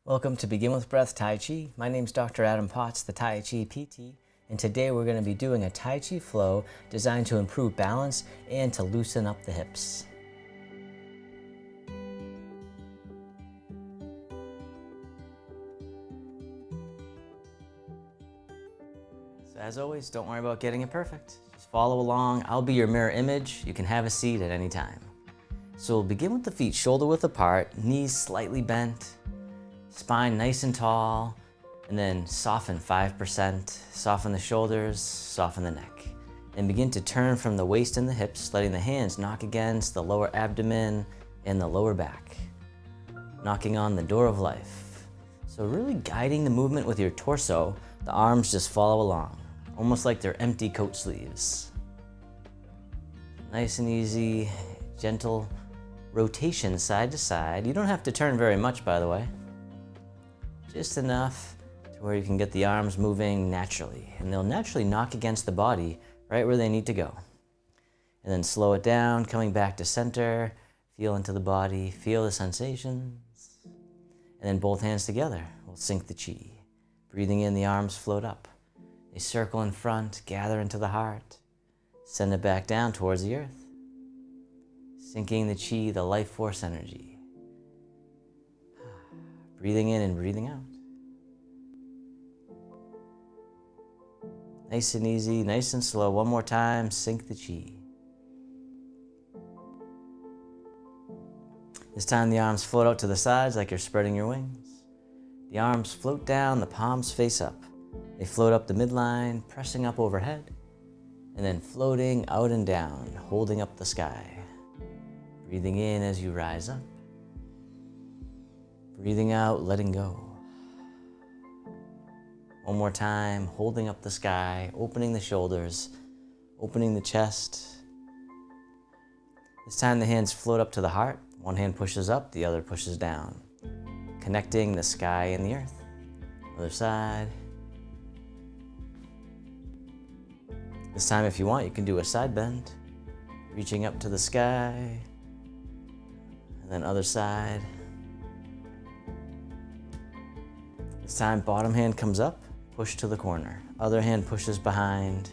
Welcome to Begin with Breath Tai Chi. My name is Dr. Adam Potts, the Tai Chi PT, and today we're going to be doing a Tai Chi Flow designed to improve balance and to loosen up the hips. So as always, don't worry about getting it perfect. Just follow along. I'll be your mirror image. You can have a seat at any time. So we'll begin with the feet shoulder width apart, knees slightly bent, spine nice and tall, and then soften 5%. Soften the shoulders, soften the neck. And begin to turn from the waist and the hips, letting the hands knock against the lower abdomen and the lower back. Knocking on the door of life. So really guiding the movement with your torso, the arms just follow along, almost like they're empty coat sleeves. Nice and easy, gentle rotation side to side. You don't have to turn very much, by the way. Just enough to where you can get the arms moving naturally, and they'll naturally knock against the body right where they need to go. And then slow it down, coming back to center, feel into the body, feel the sensations. And then both hands together will sync the chi. Breathing in, the arms float up. They circle in front, gather into the heart. Send it back down towards the earth. Syncing the chi, the life force energy. Breathing in and breathing out. Nice and easy, nice and slow. One more time, sync the chi. This time the arms float out to the sides like you're spreading your wings. The arms float down, the palms face up. They float up the midline, pressing up overhead, and then floating out and down, holding up the sky. Breathing in as you rise up. Breathing out, letting go. One more time, holding up the sky, opening the shoulders, opening the chest. This time the hands float up to the heart. One hand pushes up, the other pushes down. Connecting the sky and the earth. Other side. This time, if you want, you can do a side bend. Reaching up to the sky. And then other side. This time, bottom hand comes up, push to the corner. Other hand pushes behind,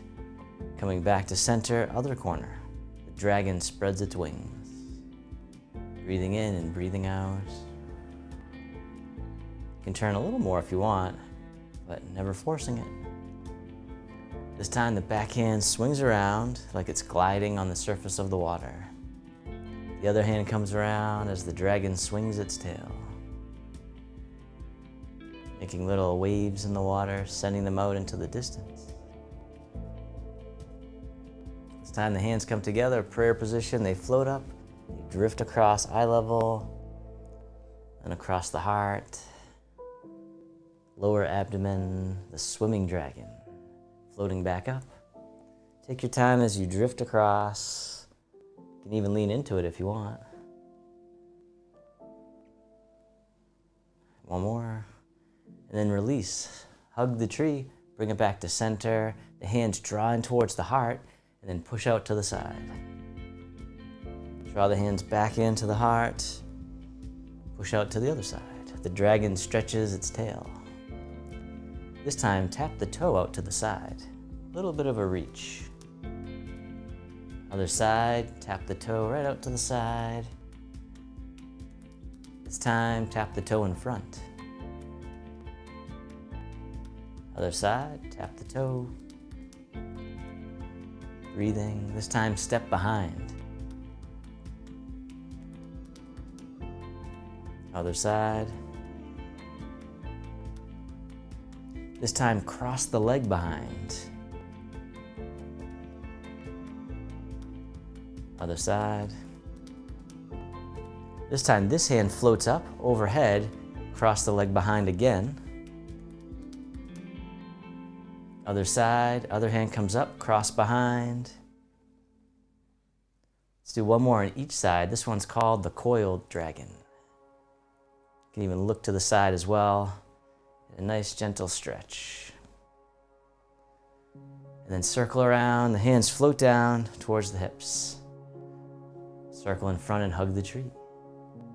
coming back to center, other corner. The dragon spreads its wings. Breathing in and breathing out. You can turn a little more if you want, but never forcing it. This time, the back hand swings around like it's gliding on the surface of the water. The other hand comes around as the dragon swings its tail. Making little waves in the water, sending them out into the distance. This time the hands come together, prayer position, they float up, they drift across eye level, and across the heart, lower abdomen, the swimming dragon, floating back up. Take your time as you drift across. You can even lean into it if you want. One more. And then release. Hug the tree, bring it back to center. The hands draw in towards the heart, and then push out to the side. Draw the hands back into the heart. Push out to the other side. The dragon stretches its tail. This time, tap the toe out to the side. A little bit of a reach. Other side, tap the toe right out to the side. This time, tap the toe in front. Other side, tap the toe. Breathing, this time step behind. Other side. This time cross the leg behind. Other side. This time this hand floats up overhead, cross the leg behind again. Other side, other hand comes up, cross behind. Let's do one more on each side. This one's called the coiled dragon. You can even look to the side as well. A nice gentle stretch. And then circle around, the hands float down towards the hips. Circle in front and hug the tree.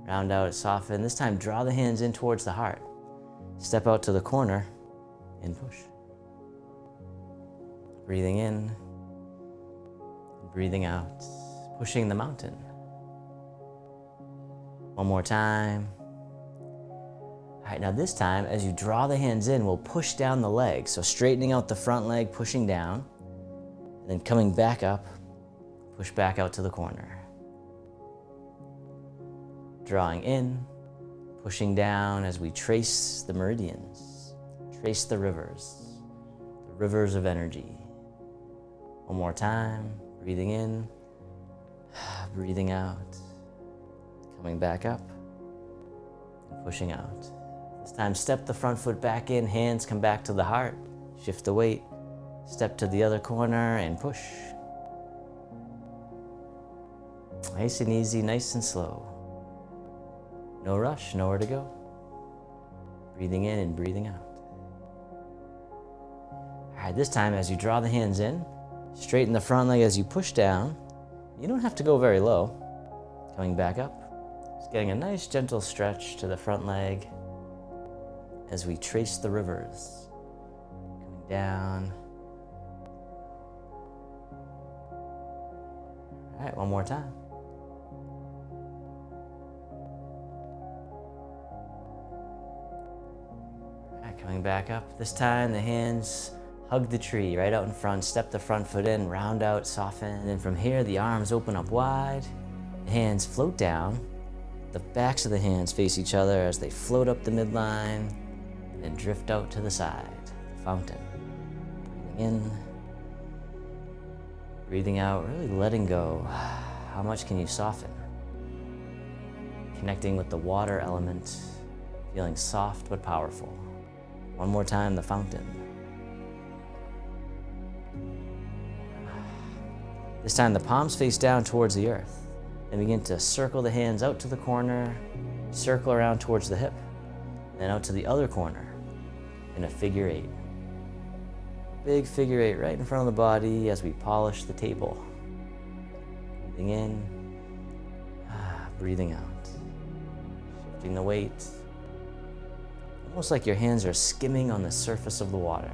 Round out, soften. This time draw the hands in towards the heart. Step out to the corner and push. Breathing in, breathing out, pushing the mountain. One more time. All right, now this time, as you draw the hands in, we'll push down the leg. So straightening out the front leg, pushing down, and then coming back up, push back out to the corner. Drawing in, pushing down as we trace the meridians, trace the rivers of energy. One more time, breathing in, breathing out, coming back up, and pushing out. This time, step the front foot back in, hands come back to the heart, shift the weight, step to the other corner and push. Nice and easy, nice and slow. No rush, nowhere to go. Breathing in and breathing out. All right, this time as you draw the hands in, straighten the front leg as you push down. You don't have to go very low. Coming back up, just getting a nice gentle stretch to the front leg as we trace the rivers. Coming down. All right, one more time. All right, coming back up. This time the hands hug the tree right out in front, step the front foot in, round out, soften. And then from here, the arms open up wide, the hands float down, the backs of the hands face each other as they float up the midline and drift out to the side, the fountain. Breathing in, breathing out, really letting go. How much can you soften? Connecting with the water element, feeling soft but powerful. One more time, the fountain. This time the palms face down towards the earth. Then begin to circle the hands out to the corner, circle around towards the hip, then out to the other corner in a figure eight. Big figure eight right in front of the body as we polish the table. Breathing in, breathing out. Shifting the weight. Almost like your hands are skimming on the surface of the water.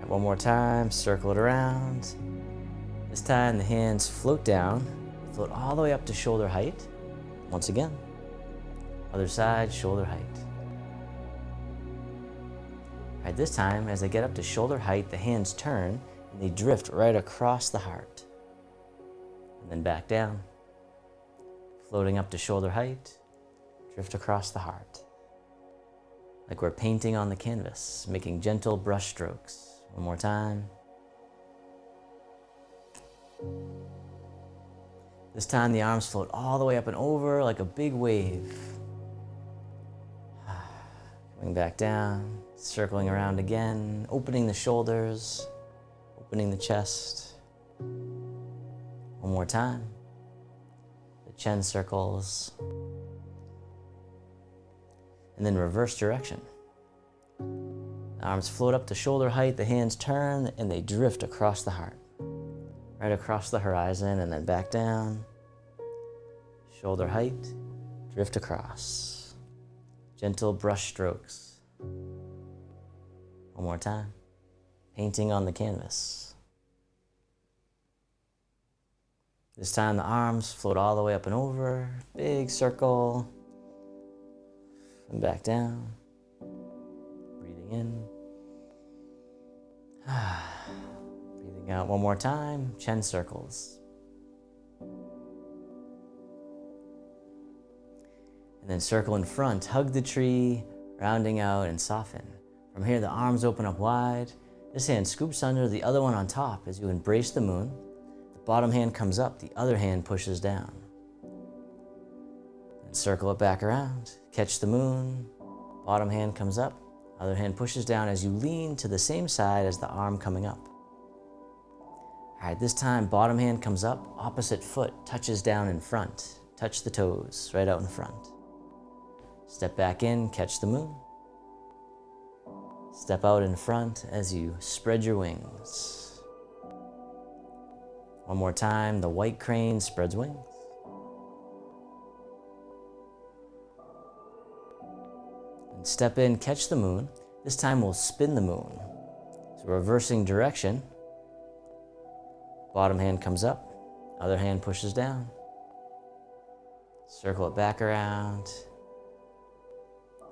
One more time, circle it around. This time the hands float down, float all the way up to shoulder height. Once again, other side, shoulder height. All right, this time, as they get up to shoulder height, the hands turn and they drift right across the heart. And then back down, floating up to shoulder height, drift across the heart. Like we're painting on the canvas, making gentle brush strokes. One more time. This time the arms float all the way up and over like a big wave. Coming back down, circling around again, opening the shoulders, opening the chest. One more time. The chin circles. And then reverse direction. The arms float up to shoulder height, the hands turn, and they drift across the heart. Right across the horizon, and then back down. Shoulder height, drift across. Gentle brush strokes. One more time. Painting on the canvas. This time the arms float all the way up and over, big circle, and back down. Breathing in. Breathing out one more time, chin circles. And then circle in front, hug the tree, rounding out and soften. From here, the arms open up wide. This hand scoops under, the other one on top as you embrace the moon. The bottom hand comes up, the other hand pushes down. And circle it back around, catch the moon, bottom hand comes up, other hand pushes down as you lean to the same side as the arm coming up. All right, this time, bottom hand comes up, opposite foot touches down in front. Touch the toes right out in front. Step back in, catch the moon. Step out in front as you spread your wings. One more time, the white crane spreads wings. And step in, catch the moon. This time we'll spin the moon. So reversing direction. Bottom hand comes up, other hand pushes down. Circle it back around.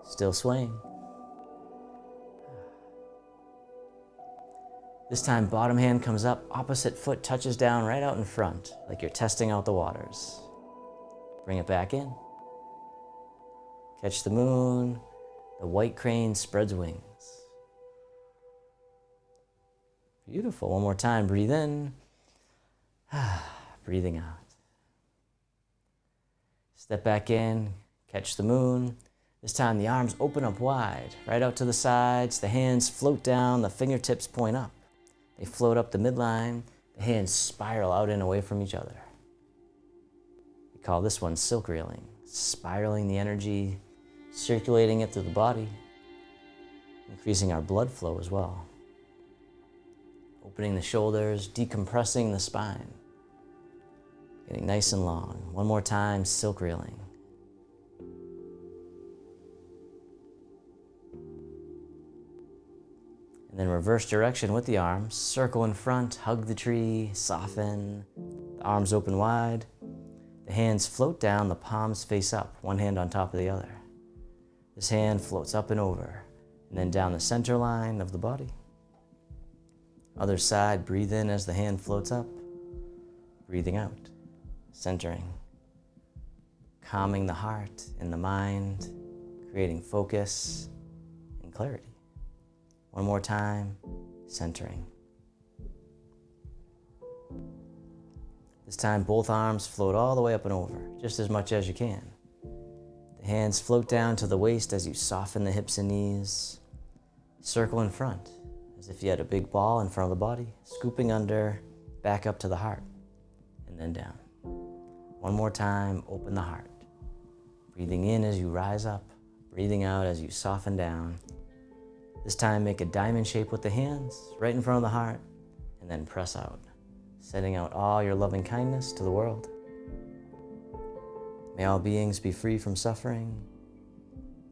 Still swaying. This time, bottom hand comes up, opposite foot touches down right out in front, like you're testing out the waters. Bring it back in. Catch the moon. The white crane spreads wings. Beautiful. One more time. Breathe in. Breathing out. Step back in. Catch the moon. This time the arms open up wide, right out to the sides. The hands float down. The fingertips point up. They float up the midline. The hands spiral out and away from each other. We call this one silk reeling. Spiraling the energy, circulating it through the body, increasing our blood flow as well. Opening the shoulders, decompressing the spine. Getting nice and long. One more time, silk reeling. And then reverse direction with the arms. Circle in front, hug the tree, soften. The arms open wide. The hands float down, the palms face up, one hand on top of the other. This hand floats up and over, and then down the center line of the body. Other side, breathe in as the hand floats up. Breathing out, centering. Calming the heart and the mind, creating focus and clarity. One more time, centering. This time, both arms float all the way up and over, just as much as you can. The hands float down to the waist as you soften the hips and knees. Circle in front, as if you had a big ball in front of the body, scooping under, back up to the heart, and then down. One more time, open the heart. Breathing in as you rise up, breathing out as you soften down. This time, make a diamond shape with the hands, right in front of the heart, and then press out, sending out all your loving kindness to the world. May all beings be free from suffering.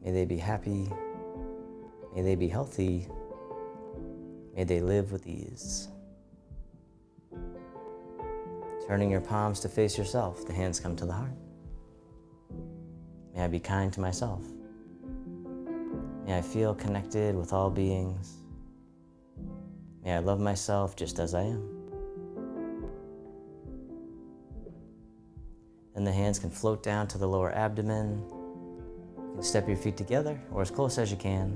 May they be happy. May they be healthy. May they live with ease. Turning your palms to face yourself, the hands come to the heart. May I be kind to myself. May I feel connected with all beings. May I love myself just as I am. Then the hands can float down to the lower abdomen. You can step your feet together or as close as you can.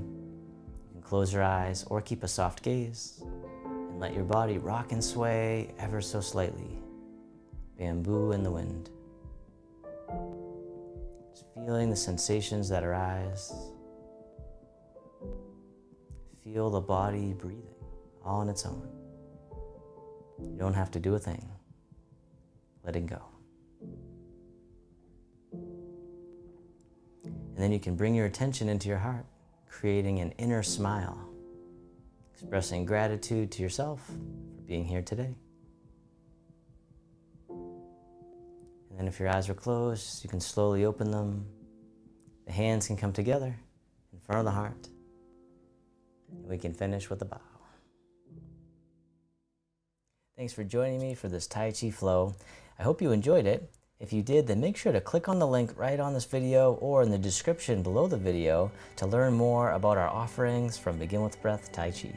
You can close your eyes or keep a soft gaze and let your body rock and sway ever so slightly. Bamboo in the wind. Just feeling the sensations that arise. Feel the body breathing all on its own. You don't have to do a thing. Letting go. And then you can bring your attention into your heart, creating an inner smile, expressing gratitude to yourself for being here today. And then if your eyes are closed, you can slowly open them. The hands can come together in front of the heart. And we can finish with a bow. Thanks for joining me for this Tai Chi Flow. I hope you enjoyed it. If you did, then make sure to click on the link right on this video or in the description below the video to learn more about our offerings from Begin With Breath Tai Chi.